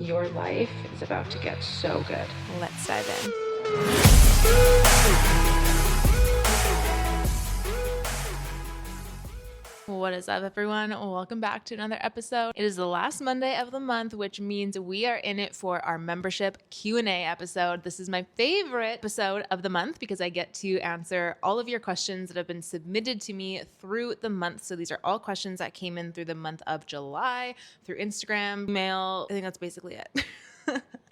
Your life is about to get so good. Let's dive in. What is up, everyone? Welcome back to another episode. It is the last Monday of the month, which means we are in it for our membership Q&A episode. This is my favorite episode of the month because I get to answer all of your questions that have been submitted to me through the month. So these are all questions that came in through the month of July, through Instagram, email. I think that's basically it.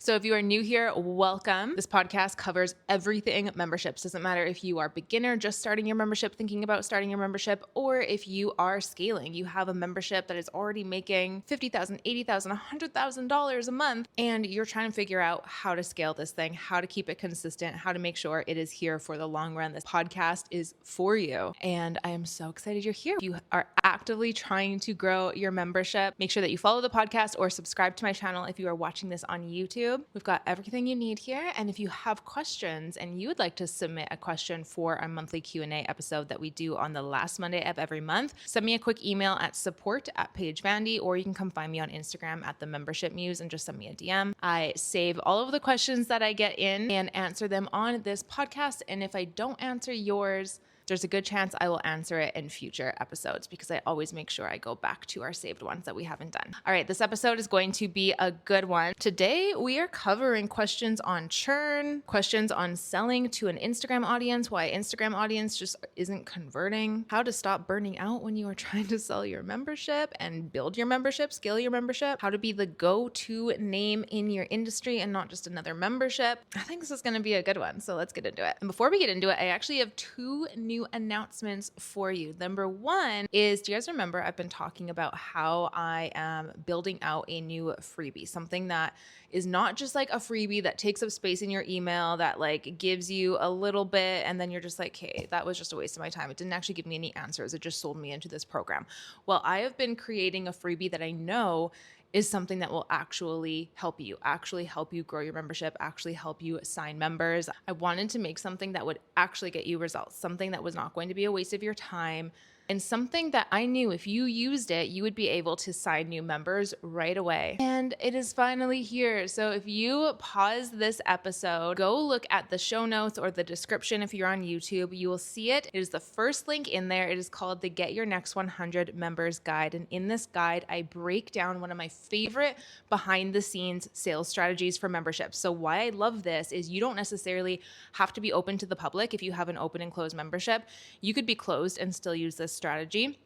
So if you are new here, welcome. This podcast covers everything memberships. Doesn't matter if you are beginner, just starting your membership, thinking about starting your membership, or if you are scaling, you have a membership that is already making $50,000, $80,000, $100,000 a month, and you're trying to figure out how to scale this thing, how to keep it consistent, how to make sure it is here for the long run. This podcast is for you. And I am so excited you're here. If you are actively trying to grow your membership, make sure that you follow the podcast or subscribe to my channel if you are watching this on YouTube. We've got everything you need here. And if you have questions and you would like to submit a question for our monthly Q&A episode that we do on the last Monday of every month, send me a quick email at support@PaigeVandy, or you can come find me on Instagram at the Membership Muse and just send me a DM. I save all of the questions that I get in and answer them on this podcast. And if I don't answer yours, there's a good chance I will answer it in future episodes because I always make sure I go back to our saved ones that we haven't done. All right, this episode is going to be a good one. Today, we are covering questions on churn, questions on selling to an Instagram audience, why Instagram audience just isn't converting, how to stop burning out when you are trying to sell your membership and build your membership, scale your membership, how to be the go-to name in your industry and not just another membership. I think this is going to be a good one, so let's get into it. And before we get into it, I actually have two new announcements for you. Number one is, do you guys remember I've been talking about how I am building out a new freebie, something that is not just like a freebie that takes up space in your email, that like gives you a little bit and then you're just like, hey, that was just a waste of my time. It didn't actually give me any answers. It just sold me into this program. Well, I have been creating a freebie that I know is something that will actually help you grow your membership, actually help you sign members. I wanted to make something that would actually get you results, something that was not going to be a waste of your time, and something that I knew if you used it, you would be able to sign new members right away. And it is finally here. So if you pause this episode, go look at the show notes or the description if you're on YouTube, you will see it. It is the first link in there. It is called the Get Your Next 100 Members Guide. And in this guide, I break down one of my favorite behind the scenes sales strategies for memberships. So why I love this is you don't necessarily have to be open to the public. If you have an open and closed membership, you could be closed and still use this strategy.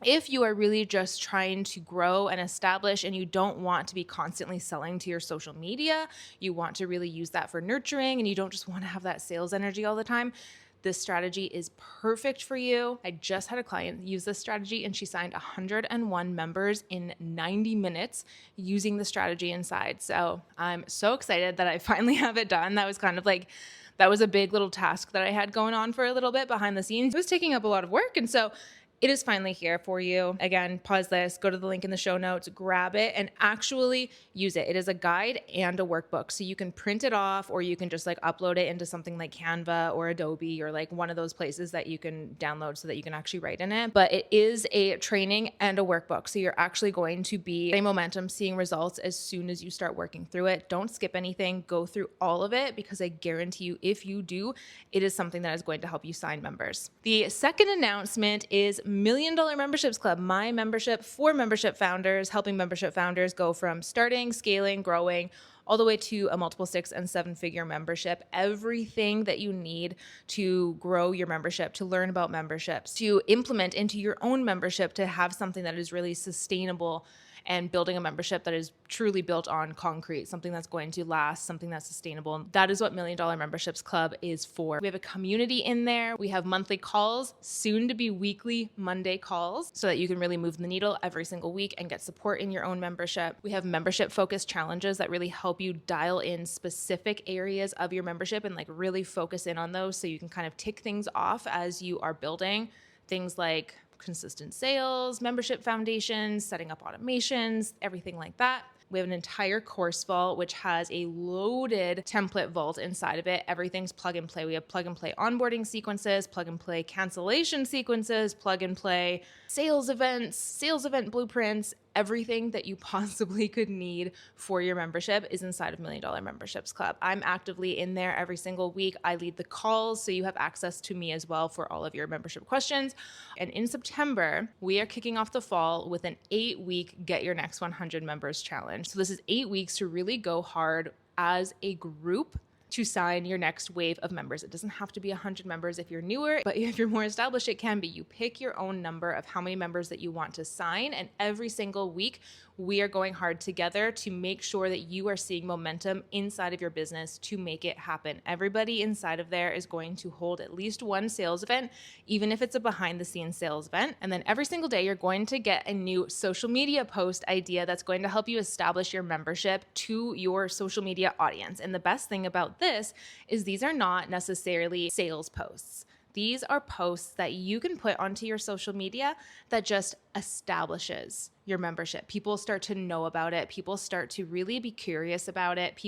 If you are really just trying to grow and establish and you don't want to be constantly selling to your social media, you want to really use that for nurturing and you don't just want to have that sales energy all the time, this strategy is perfect for you. I just had a client use this strategy and she signed 101 members in 90 minutes using the strategy inside. So I'm so excited that I finally have it done. That was a big little task that I had going on for a little bit behind the scenes. It was taking up a lot of work. And so it is finally here for you. Again, pause this, go to the link in the show notes, grab it, and actually use it. It is a guide and a workbook. So you can print it off or you can just like upload it into something like Canva or Adobe or like one of those places that you can download so that you can actually write in it. But it is a training and a workbook. So you're actually going to be getting momentum, seeing results as soon as you start working through it. Don't skip anything. Go through all of it because I guarantee you, if you do, it is something that is going to help you sign members. The second announcement is $1 Million Memberships Club, my membership for membership founders, helping membership founders go from starting, scaling, growing, all the way to a multiple 6- and 7-figure membership. Everything that you need to grow your membership, to learn about memberships, to implement into your own membership, to have something that is really sustainable and building a membership that is truly built on concrete, something that's going to last, something that's sustainable. That is what $1 Million Memberships Club is for. We have a community in there. We have monthly calls, soon to be weekly Monday calls, so that you can really move the needle every single week and get support in your own membership. We have membership focused challenges that really help you dial in specific areas of your membership and like really focus in on those so you can kind of tick things off as you are building. Things like consistent sales, membership foundations, setting up automations, everything like that. We have an entire course vault, which has a loaded template vault inside of it. Everything's plug and play. We have plug and play onboarding sequences, plug and play cancellation sequences, plug and play sales events, sales event blueprints. everything that you possibly could need for your membership is inside of $1 Million Memberships Club. I'm actively in there every single week. I lead the calls, so you have access to me as well for all of your membership questions. And in September, we are kicking off the fall with an 8-week Get Your Next 100 Members Challenge. So this is 8 weeks to really go hard as a group to sign your next wave of members. It doesn't have to be 100 members if you're newer, but if you're more established, it can be. You pick your own number of how many members that you want to sign, and every single week, we are going hard together to make sure that you are seeing momentum inside of your business to make it happen. Everybody inside of there is going to hold at least one sales event, even if it's a behind the scenes sales event. And then every single day, you're going to get a new social media post idea that's going to help you establish your membership to your social media audience. And the best thing about this is these are not necessarily sales posts. These are posts that you can put onto your social media that just establishes your membership. People start to know about it. People start to really be curious about it.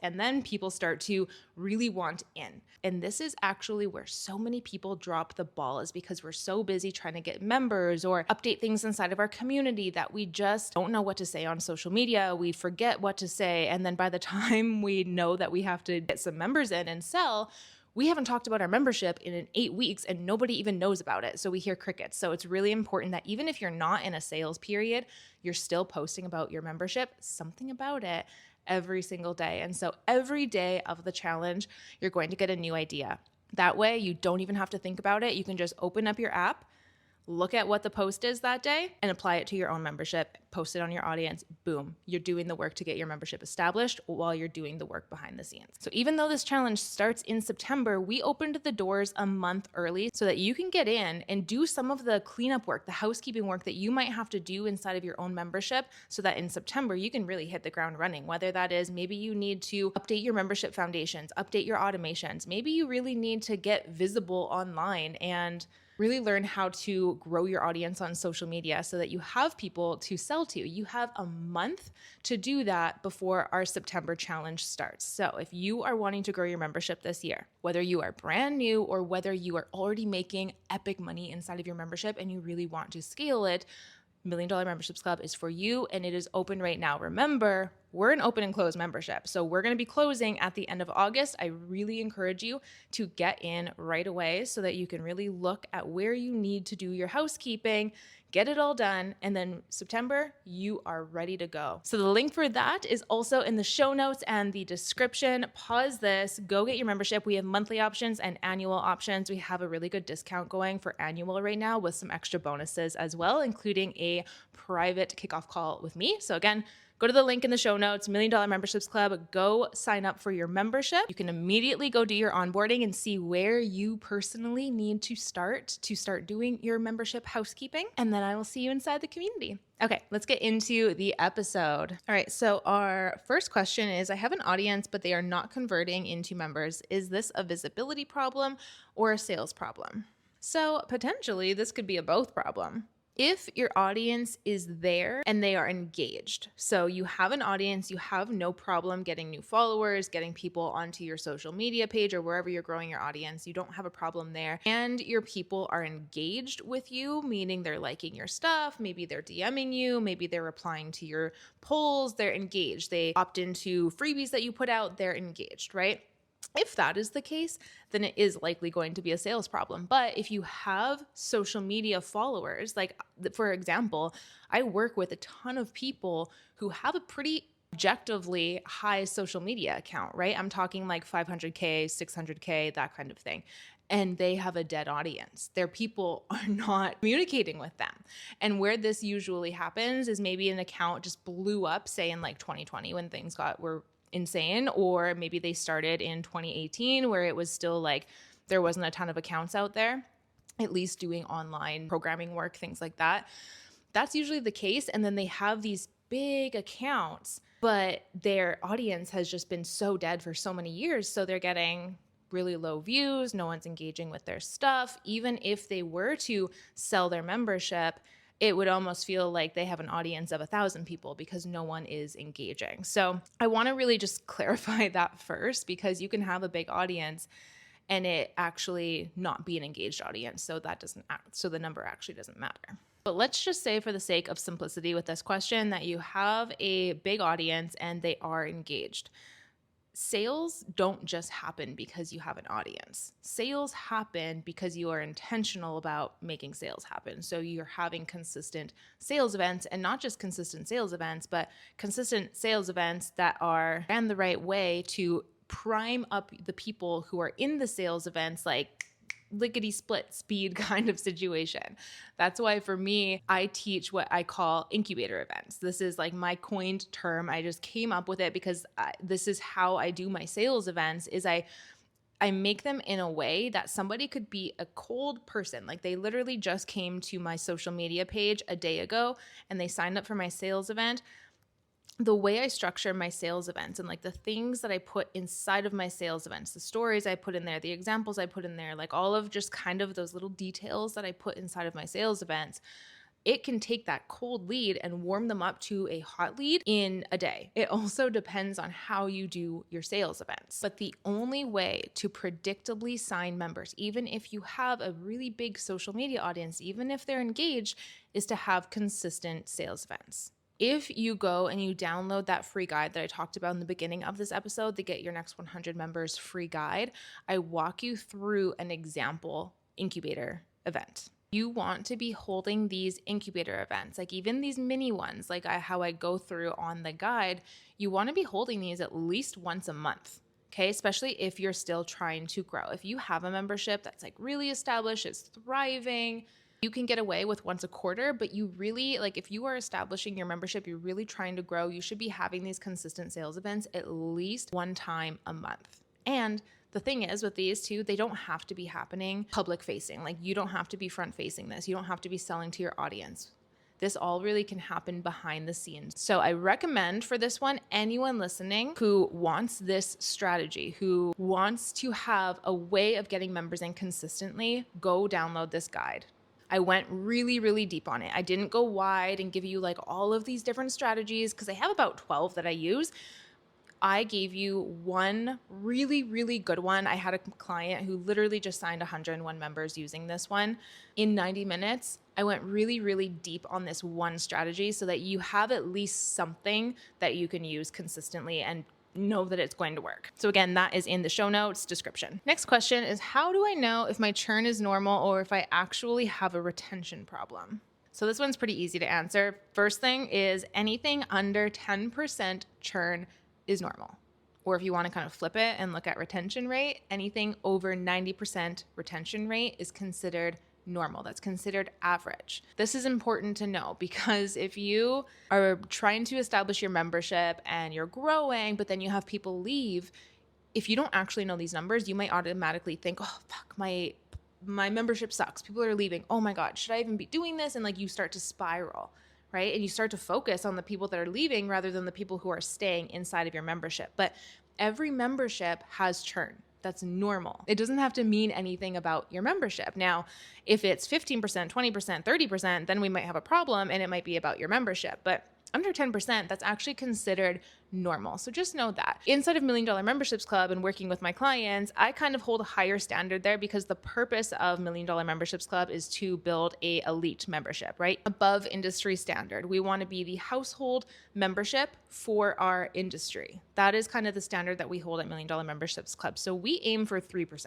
And then people start to really want in. And this is actually where so many people drop the ball, is because we're so busy trying to get members or update things inside of our community that we just don't know what to say on social media. We forget what to say. And then by the time we know that we have to get some members in and sell, we haven't talked about our membership in 8 weeks and nobody even knows about it. So we hear crickets. So it's really important that even if you're not in a sales period, you're still posting about your membership, something about it every single day. And so every day of the challenge, you're going to get a new idea. That way you don't even have to think about it. You can just open up your app, look at what the post is that day, and apply it to your own membership, post it on your audience. Boom, you're doing the work to get your membership established while you're doing the work behind the scenes. So even though this challenge starts in September, we opened the doors a month early so that you can get in and do some of the cleanup work, the housekeeping work that you might have to do inside of your own membership, so that in September you can really hit the ground running. Whether that is maybe you need to update your membership foundations, update your automations, maybe you really need to get visible online and really learn how to grow your audience on social media so that you have people to sell to. You have a month to do that before our September challenge starts. So if you are wanting to grow your membership this year, whether you are brand new or whether you are already making epic money inside of your membership and you really want to scale it, $1 Million Memberships Club is for you, and it is open right now. Remember, we're an open and close membership, so we're going to be closing at the end of August. I really encourage you to get in right away so that you can really look at where you need to do your housekeeping, get it all done, and then September, you are ready to go. So the link for that is also in the show notes and the description. Pause this, go get your membership. We have monthly options and annual options. We have a really good discount going for annual right now with some extra bonuses as well, including a private kickoff call with me. So again, go to the link in the show notes, $1 Million Memberships Club, go sign up for your membership. You can immediately go do your onboarding and see where you personally need to start doing your membership housekeeping. And then I will see you inside the community. Okay, let's get into the episode. All right, so our first question is, I have an audience, but they are not converting into members. Is this a visibility problem or a sales problem? So potentially this could be a both problem. If your audience is there and they are engaged, so you have an audience, you have no problem getting new followers, getting people onto your social media page or wherever you're growing your audience, you don't have a problem there, and your people are engaged with you, meaning they're liking your stuff, maybe they're DMing you, maybe they're replying to your polls, they're engaged, they opt into freebies that you put out, they're engaged, right? If that is the case, then it is likely going to be a sales problem. But if you have social media followers, like for example, I work with a ton of people who have a pretty objectively high social media account, right? I'm talking like 500K, 600K, that kind of thing. And they have a dead audience. Their people are not communicating with them. And where this usually happens is maybe an account just blew up, say in like 2020 when things were insane, or maybe they started in 2018 where it was still like there wasn't a ton of accounts out there, at least doing online programming work, things like that. That's usually the case. And then they have these big accounts, but their audience has just been so dead for so many years. So they're getting really low views. No one's engaging with their stuff. Even if they were to sell their membership, it would almost feel like they have an audience of 1,000 people because no one is engaging. So I want to really just clarify that first, because you can have a big audience and it actually not be an engaged audience. So the number actually doesn't matter. But let's just say, for the sake of simplicity with this question, that you have a big audience and they are engaged. Sales don't just happen because you have an audience. Sales happen because you are intentional about making sales happen. So you're having consistent sales events, and not just consistent sales events, but consistent sales events that are ran the right way to prime up the people who are in the sales events, like lickety split speed kind of situation. That's why for me, I teach what I call incubator events. This is like my coined term. I just came up with it because this is how I do my sales events. Is I make them in a way that somebody could be a cold person. Like they literally just came to my social media page a day ago and they signed up for my sales event. The way I structure my sales events and like the things that I put inside of my sales events, the stories I put in there, the examples I put in there, like all of just kind of those little details that I put inside of my sales events, it can take that cold lead and warm them up to a hot lead in a day. It also depends on how you do your sales events. But the only way to predictably sign members, even if you have a really big social media audience, even if they're engaged, is to have consistent sales events. If you go and you download that free guide that I talked about in the beginning of this episode, the Get Your Next 100 Members free guide, I walk you through an example incubator event. You want to be holding these incubator events, like even these mini ones, like how I go through on the guide, you want to be holding these at least once a month. Okay, especially if you're still trying to grow. If you have a membership that's like really established, it's thriving, you can get away with once a quarter, but you really, like if you are establishing your membership, you're really trying to grow, you should be having these consistent sales events at least one time a month. And the thing is with these two, they don't have to be happening public facing. Like you don't have to be front facing this. You don't have to be selling to your audience. This all really can happen behind the scenes. So I recommend for this one, anyone listening who wants this strategy, who wants to have a way of getting members in consistently, go download this guide. I went really, really deep on it. I didn't go wide and give you like all of these different strategies because I have about 12 that I use. I gave you one really, really good one. I had a client who literally just signed 101 members using this one. In 90 minutes, I went really, really deep on this one strategy so that you have at least something that you can use consistently and know that it's going to work. So again, that is in the show notes description. Next question is, how do I know if my churn is normal or if I actually have a retention problem? So this one's pretty easy to answer. First thing is anything under 10% churn is normal. Or if you want to kind of flip it and look at retention rate, anything over 90% retention rate is considered normal. That's considered average. This is important to know because if you are trying to establish your membership and you're growing, but then you have people leave, if you don't actually know these numbers, you might automatically think, oh, fuck, my membership sucks. People are leaving. Oh my God, should I even be doing this? And like you start to spiral, right? And you start to focus on the people that are leaving rather than the people who are staying inside of your membership. But every membership has churn. That's normal. It doesn't have to mean anything about your membership. Now, if it's 15%, 20%, 30%, then we might have a problem and it might be about your membership. But under 10%, that's actually considered normal. So just know that. Inside of $1 Million Memberships Club and working with my clients, I kind of hold a higher standard there because the purpose of $1 Million Memberships Club is to build a elite membership, right? Above industry standard. We want to be the household membership for our industry. That is kind of the standard that we hold at $1 Million Memberships Club. So we aim for 3%.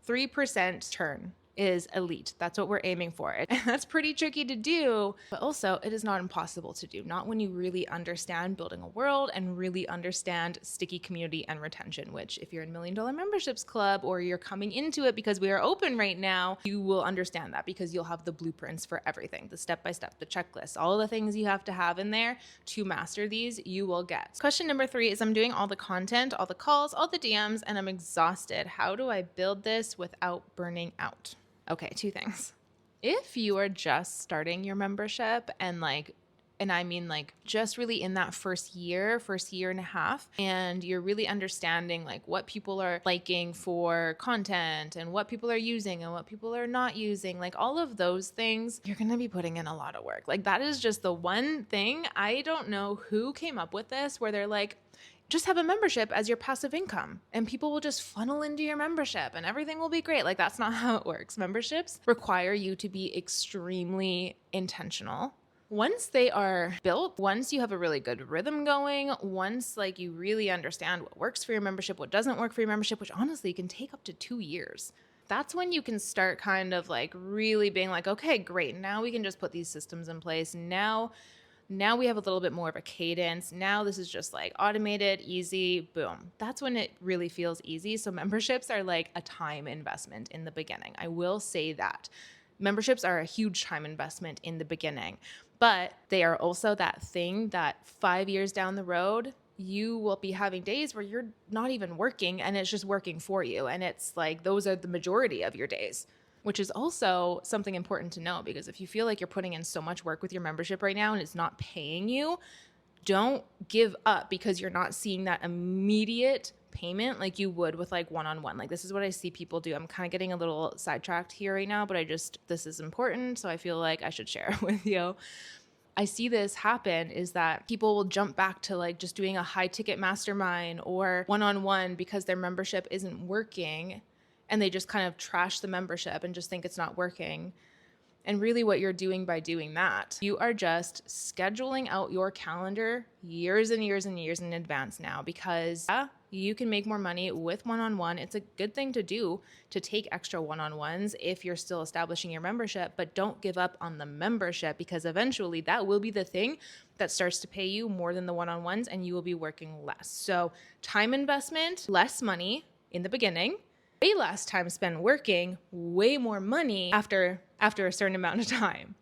3% churn is elite. That's what we're aiming for. And that's pretty tricky to do, but also it is not impossible to do. Not when you really understand building a world and really understand sticky community and retention, which if you're in $1 Million Memberships Club or you're coming into it because we are open right now, you will understand that because you'll have the blueprints for everything, the step-by-step, the checklist, all the things you have to have in there to master these, you will get. Question number 3 is I'm doing all the content, all the calls, all the DMs, and I'm exhausted. How do I build this without burning out? Okay, 2 things. If you are just starting your membership and I mean just really in that first year and a half, and you're really understanding like what people are liking for content and what people are using and what people are not using, like all of those things, you're going to be putting in a lot of work. Like that is just the one thing. I don't know who came up with this where they're like, just have a membership as your passive income and people will just funnel into your membership and everything will be great. Like, that's not how it works. Memberships require you to be extremely intentional. Once they are built, once you have a really good rhythm going, once like you really understand what works for your membership, what doesn't work for your membership, which honestly can take up to 2 years, that's when you can start kind of like really being like, okay, great. Now we can just put these systems in place. Now we have a little bit more of a cadence. Now this is just like automated, easy, boom. That's when it really feels easy. So memberships are like a time investment in the beginning. I will say that. Memberships are a huge time investment in the beginning, but they are also that thing that 5 years down the road, you will be having days where you're not even working and it's just working for you. And it's like, those are the majority of your days, which is also something important to know, because if you feel like you're putting in so much work with your membership right now and it's not paying you, don't give up because you're not seeing that immediate payment like you would with like one-on-one. Like, this is what I see people do. I'm kind of getting a little sidetracked here right now, but this is important. So I feel like I should share it with you. I see this happen is that people will jump back to like just doing a high ticket mastermind or one-on-one because their membership isn't working. And they just kind of trash the membership and just think it's not working. And really what you're doing by doing that, you are just scheduling out your calendar years and years and years in advance now, because you can make more money with one-on-one. It's a good thing to do, to take extra one-on-ones if you're still establishing your membership, but don't give up on the membership, because eventually that will be the thing that starts to pay you more than the one-on-ones and you will be working less. So time investment, less money in the beginning, way less time spent working, way more money after a certain amount of time.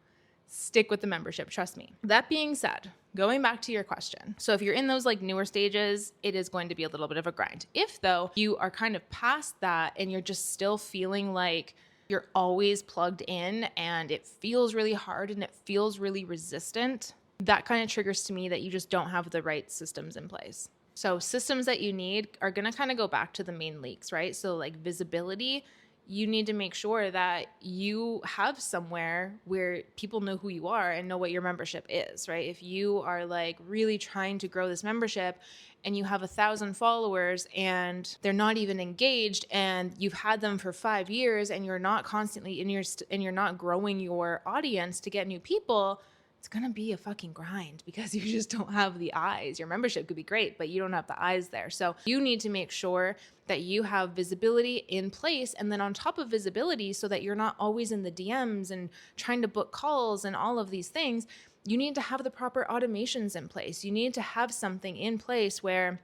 Stick with the membership, trust me. That being said, going back to your question. So if you're in those like newer stages, it is going to be a little bit of a grind. If though you are kind of past that and you're just still feeling like you're always plugged in and it feels really hard and it feels really resistant, that kind of triggers to me that you just don't have the right systems in place. So systems that you need are going to kind of go back to the main leaks, right? So like visibility, you need to make sure that you have somewhere where people know who you are and know what your membership is, right? If you are like really trying to grow this membership and you have 1,000 followers and they're not even engaged and you've had them for 5 years and you're not constantly and you're not growing your audience to get new people, it's going to be a fucking grind because you just don't have the eyes. Your membership could be great, but you don't have the eyes there. So you need to make sure that you have visibility in place. And then on top of visibility, so that you're not always in the DMs and trying to book calls and all of these things, you need to have the proper automations in place. You need to have something in place where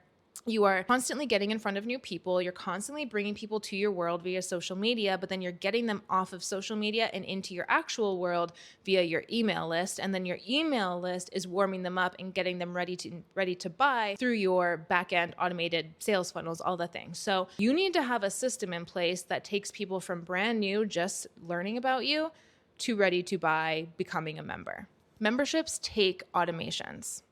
you are constantly getting in front of new people. You're constantly bringing people to your world via social media, but then you're getting them off of social media and into your actual world via your email list. And then your email list is warming them up and getting them ready to buy through your back-end automated sales funnels, all the things. So you need to have a system in place that takes people from brand new, just learning about you, to ready to buy, becoming a member. Memberships take automations.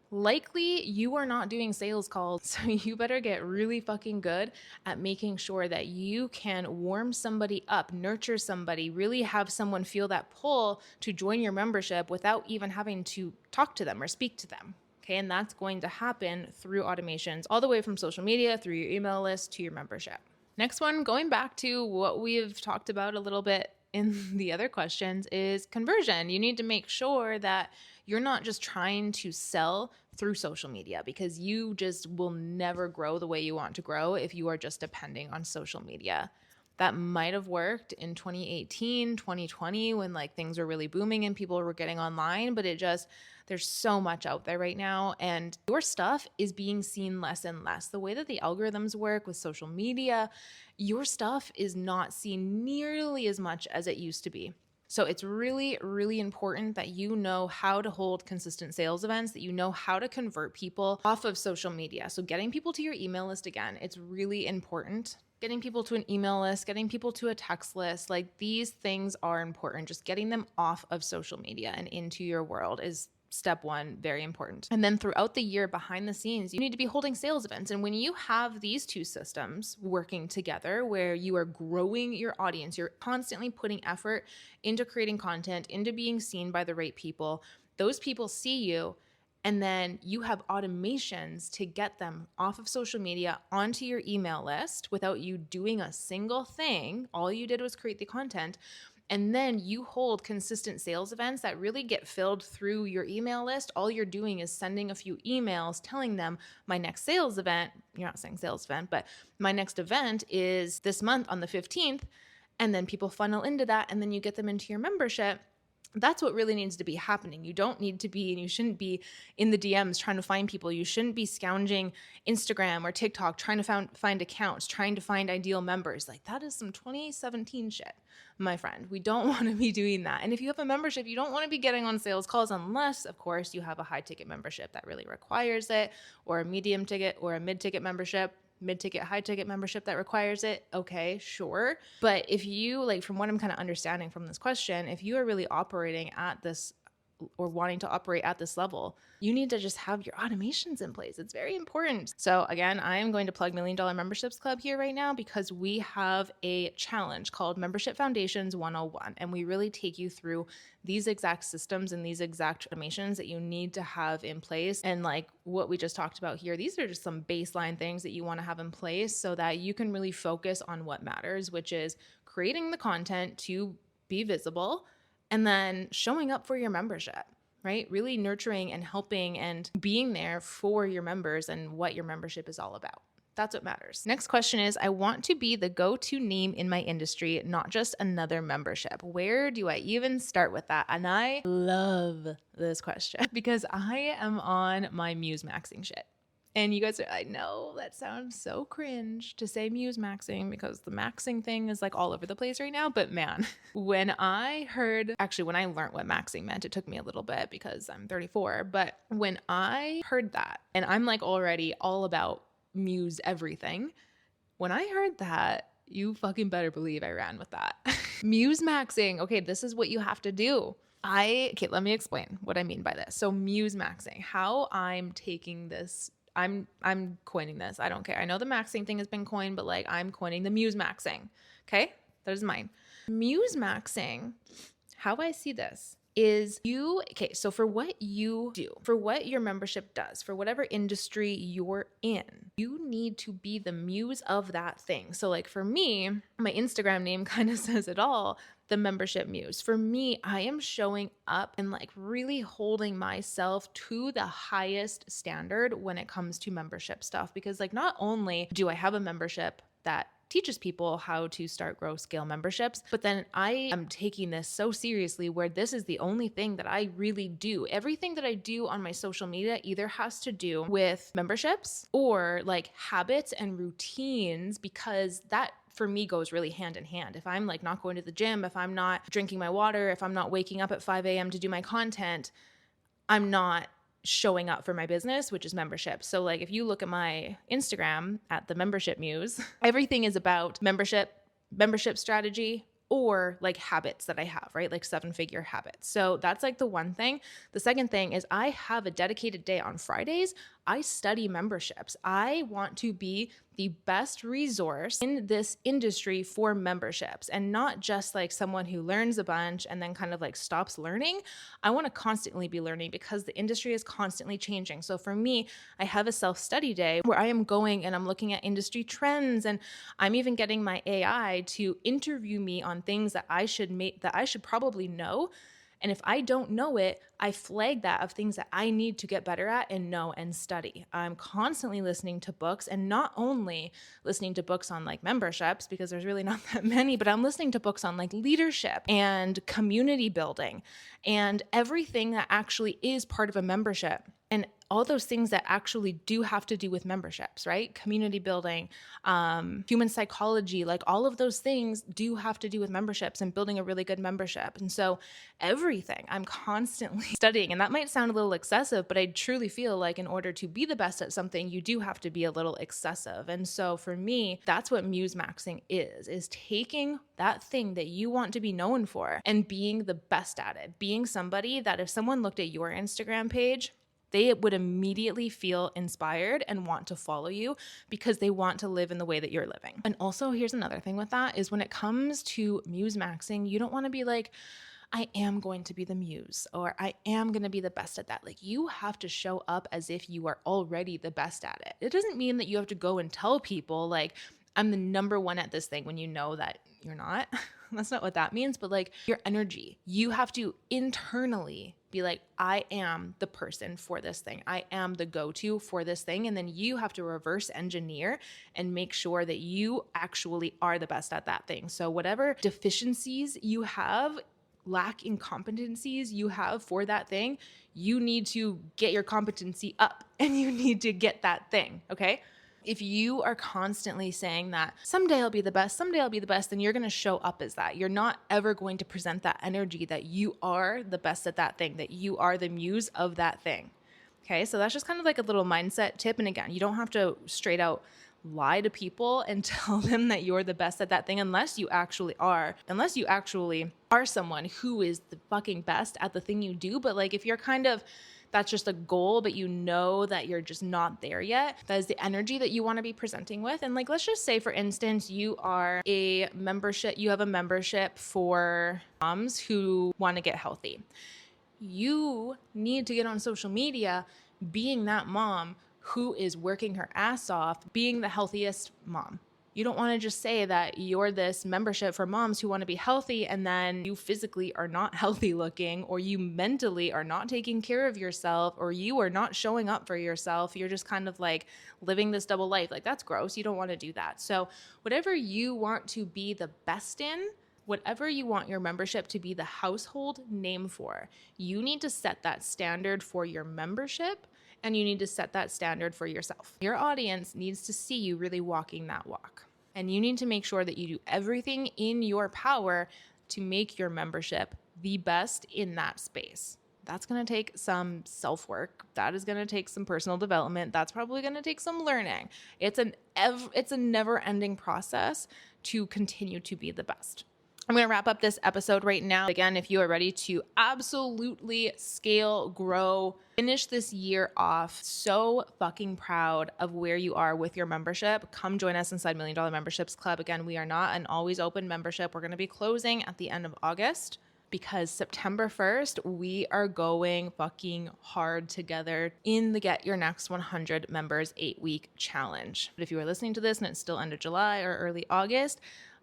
Likely you are not doing sales calls, so you better get really fucking good at making sure that you can warm somebody up, nurture somebody, really have someone feel that pull to join your membership without even having to talk to them or speak to them. Okay, and that's going to happen through automations all the way from social media, through your email list, to your membership. Next one, going back to what we've talked about a little bit in the other questions, is conversion. You need to make sure that you're not just trying to sell through social media, because you just will never grow the way you want to grow if you are just depending on social media. That might have worked in 2018, 2020 when like things were really booming and people were getting online, but there's so much out there right now and your stuff is being seen less and less. The way that the algorithms work with social media, your stuff is not seen nearly as much as it used to be. So it's really, really important that you know how to hold consistent sales events, that you know how to convert people off of social media. So getting people to your email list, again, it's really important. Getting people to an email list, getting people to a text list, like these things are important. Just getting them off of social media and into your world is step one, very important. And then throughout the year behind the scenes, you need to be holding sales events. And when you have these two systems working together, where you are growing your audience, you're constantly putting effort into creating content, into being seen by the right people, those people see you And then you have automations to get them off of social media onto your email list without you doing a single thing. All you did was create the content. And then you hold consistent sales events that really get filled through your email list. All you're doing is sending a few emails telling them my next sales event, you're not saying sales event, but my next event is this month on the 15th. And then people funnel into that, and then you get them into your membership. That's what really needs to be happening. You don't need to be, and you shouldn't be in the DMs trying to find people. You shouldn't be scounging Instagram or TikTok trying to find accounts, trying to find ideal members. Like, that is some 2017 shit, my friend. We don't want to be doing that. And if you have a membership, you don't want to be getting on sales calls unless, of course, you have a high ticket membership that really requires it, or a medium ticket or a mid-ticket membership. Mid-ticket, high-ticket membership that requires it, okay, sure. But if you, like, from what I'm kind of understanding from this question, if you are really operating at this or wanting to operate at this level, you need to just have your automations in place. It's very important. So again, I am going to plug $1 Million Memberships Club here right now because we have a challenge called Membership Foundations 101. And we really take you through these exact systems and these exact automations that you need to have in place. And like what we just talked about here, these are just some baseline things that you want to have in place so that you can really focus on what matters, which is creating the content to be visible, and then showing up for your membership, right? Really nurturing and helping and being there for your members and what your membership is all about. That's what matters. Next question is, I want to be the go-to name in my industry, not just another membership. Where do I even start with that? And I love this question because I am on my Muse-Maxxing shit. And you guys are, I know that sounds so cringe to say Muse-Maxxing because the maxing thing is like all over the place right now. But man, when I learned what maxing meant, it took me a little bit because I'm 34. But when I heard that, and I'm like already all about Muse everything, when I heard that, you fucking better believe I ran with that. Muse-Maxxing, okay, this is what you have to do. Let me explain what I mean by this. So Muse-Maxxing, how I'm taking this, I'm coining this. I don't care. I know the maxing thing has been coined, but like I'm coining the Muse-Maxxing. Okay? That is mine. Muse-Maxxing, how I see this is so for what you do, for what your membership does, for whatever industry you're in, you need to be the muse of that thing. So like for me, my Instagram name kind of says it all, the membership muse. For me, I am showing up and like really holding myself to the highest standard when it comes to membership stuff, because like not only do I have a membership that teaches people how to start, grow, scale memberships, but then I am taking this so seriously where this is the only thing that I really do. Everything that I do on my social media either has to do with memberships or like habits and routines, because that for me goes really hand in hand. If I'm like not going to the gym, if I'm not drinking my water, if I'm not waking up at 5 a.m. to do my content, I'm not showing up for my business, which is membership. So like if you look at my Instagram at the Membership Muse, everything is about membership strategy, or like habits that I have, right? Like 7-figure habits. So that's like the one thing. The second thing is I have a dedicated day on Fridays. I study memberships. I want to be the best resource in this industry for memberships, and not just like someone who learns a bunch and then kind of like stops learning. I want to constantly be learning because the industry is constantly changing. So for me, I have a self-study day where I am going and I'm looking at industry trends, and I'm even getting my AI to interview me on things that I should probably know. And if I don't know it, I flag that of things that I need to get better at and know and study. I'm constantly listening to books, and not only listening to books on like memberships, because there's really not that many, but I'm listening to books on like leadership and community building and everything that actually is part of a membership. And all those things that actually do have to do with memberships, right? Community building, human psychology, like all of those things do have to do with memberships and building a really good membership. And so everything I'm constantly studying, and that might sound a little excessive, but I truly feel like in order to be the best at something, you do have to be a little excessive. And so for me, that's what Muse-Maxxing is taking that thing that you want to be known for and being the best at it, being somebody that if someone looked at your Instagram page, they would immediately feel inspired and want to follow you because they want to live in the way that you're living. And also, here's another thing with that is when it comes to Muse-Maxxing, you don't want to be like, I am going to be the muse, or I am going to be the best at that. Like, you have to show up as if you are already the best at it. It doesn't mean that you have to go and tell people like, I'm the number one at this thing when you know that you're not. That's not what that means. But like, your energy, you have to internally be like, I am the person for this thing. I am the go-to for this thing. And then you have to reverse engineer and make sure that you actually are the best at that thing. So whatever deficiencies you have, lack in competencies you have for that thing, you need to get your competency up and you need to get that thing. Okay. If you are constantly saying that someday I'll be the best, then you're going to show up as that. You're not ever going to present that energy that you are the best at that thing, that you are the muse of that thing. Okay. So that's just kind of like a little mindset tip. And again, you don't have to straight out lie to people and tell them that you're the best at that thing unless you actually are someone who is the fucking best at the thing you do. But like, if you're that's just a goal, but you know that you're just not there yet, that is the energy that you want to be presenting with. And like, let's just say, for instance, you have a membership for moms who want to get healthy. You need to get on social media being that mom who is working her ass off, being the healthiest mom. You don't want to just say that you're this membership for moms who want to be healthy and then you physically are not healthy looking, or you mentally are not taking care of yourself, or you are not showing up for yourself. You're just kind of like living this double life. Like, that's gross. You don't want to do that. So whatever you want to be the best in, whatever you want your membership to be the household name for, you need to set that standard for your membership. And you need to set that standard for yourself. Your audience needs to see you really walking that walk. And you need to make sure that you do everything in your power to make your membership the best in that space. That's going to take some self-work. That is going to take some personal development. That's probably going to take some learning. It's a never-ending process to continue to be the best. I'm going to wrap up this episode right now. Again, if you are ready to absolutely scale, grow, finish this year off so fucking proud of where you are with your membership, come join us inside $1 Million Memberships Club. Again, we are not an always open membership. We're going to be closing at the end of August because September 1st, we are going fucking hard together in the Get Your Next 100 Members 8-week challenge. But if you are listening to this and it's still end of July or early August,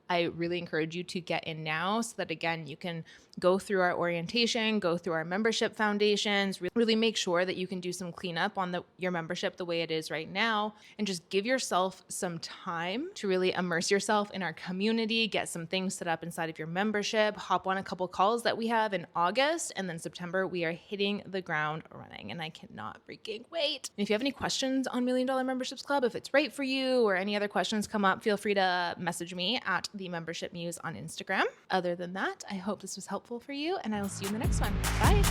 I really encourage you to get in now so that, again, you can go through our orientation, go through our membership foundations, really make sure that you can do some cleanup on your membership the way it is right now, and just give yourself some time to really immerse yourself in our community, get some things set up inside of your membership, hop on a couple calls that we have in August, and then September, we are hitting the ground running, and I cannot freaking wait. And if you have any questions on $1 Million Memberships Club, if it's right for you or any other questions come up, feel free to message me at the Membership Muse on Instagram. Other than that, I hope this was helpful for you, and I will see you in the next one. Bye.